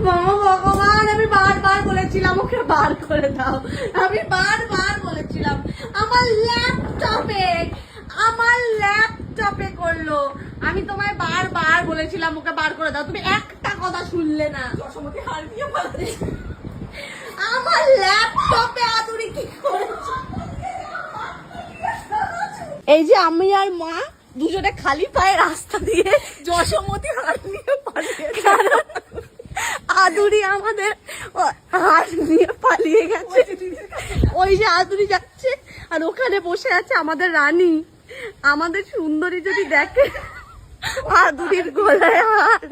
মামা ভগবান, আমি বারবার বলেছিলাম ওকে বার করে দাও, আমি বারবার বলেছিলাম। আমার ল্যাপটপে করলো। আমি তোমায় বারবার বলেছিলাম ওকে বার করে দাও, তুমি একটা কথা শুনলে না। যশোমতি হার দিয়ে পালাচ্ছে। আমার ল্যাপটপে আদুরি কি করেছে? এই যে আমি আর মা দুজনে খালি পায়ে রাস্তা দিয়ে যশোমতি হার নিয়ে পালিয়েছে। আদুরি আমাদের হাত নিয়ে পালিয়ে গেছে। ওই যে আদুরি যাচ্ছে আর ওখানে বসে আছে আমাদের রানী, আমাদের সুন্দরী যদি দেখে আদুরির গলায় হার,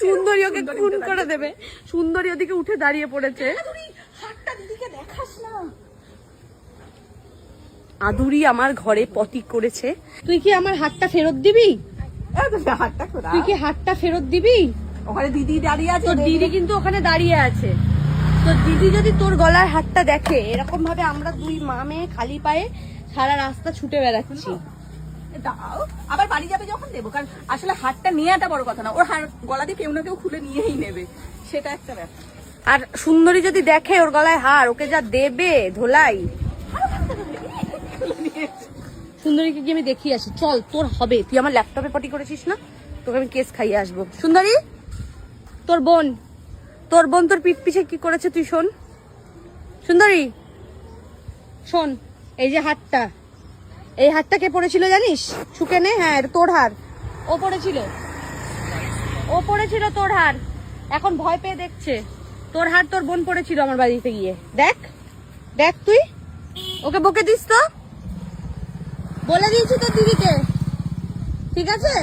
সুন্দরী ওকে খুন করে দেবে। সুন্দরী ওদিকে উঠে দাঁড়িয়ে পড়েছে। হাতটা দিদিকে দেখাস না। আদুরি আমার ঘরে পটি করেছে। তুই কি আমার হাতটা ফেরত দিবি? হাতটা খোলা। তুই কি হাতটা ফেরত দিবি? ওখানে দিদি দাঁড়িয়ে আছে। তোর দিদি কিন্তু ওখানে দাঁড়িয়ে আছে। তোর দিদি যদি তোর গলার হাতটা দেখে, এরকম ভাবে আমরা দুই মা মেয়ে খালি পায়ে সারা রাস্তা ছুটে বেড়াচ্ছি। দাও, আবার বাড়ি যাবে যখন দেবো। কারণ আসলে হাতটা নেওয়াটা বড় কথা না, ওর গলা দিয়ে কেউ না কেউ খুলে নিয়েই নেবে, সেটা একটা ব্যাপার। আর সুন্দরী যদি দেখে ওর গলায় হার, ওকে যা দেবে ধোলাই। সুন্দরীকে গিয়ে আমি দেখিয়ে আসি। চল, তোর হবে। তুই আমার ল্যাপটপে পটি করেছিস না, তোকে আমি কেস খাইয়ে আসবো। সুন্দরী, তোর বোন তোর পিঠ পিছে কি করেছে তুই শোন। সুন্দরী শোন, এই যে হাতটা, এই হাতটা কে পড়েছিল জানিস? শুকে নে। হ্যাঁ, এটা তোর হার। ও পড়েছিল তোর হার। এখন ভয় পেয়ে দেখছে। তোর হার তোর বোন পড়েছিল আমার বাড়িতে গিয়ে। দেখ তুই ওকে বকে দিস তো, বলে দিয়েছি তোর দিদিকে, ঠিক আছে?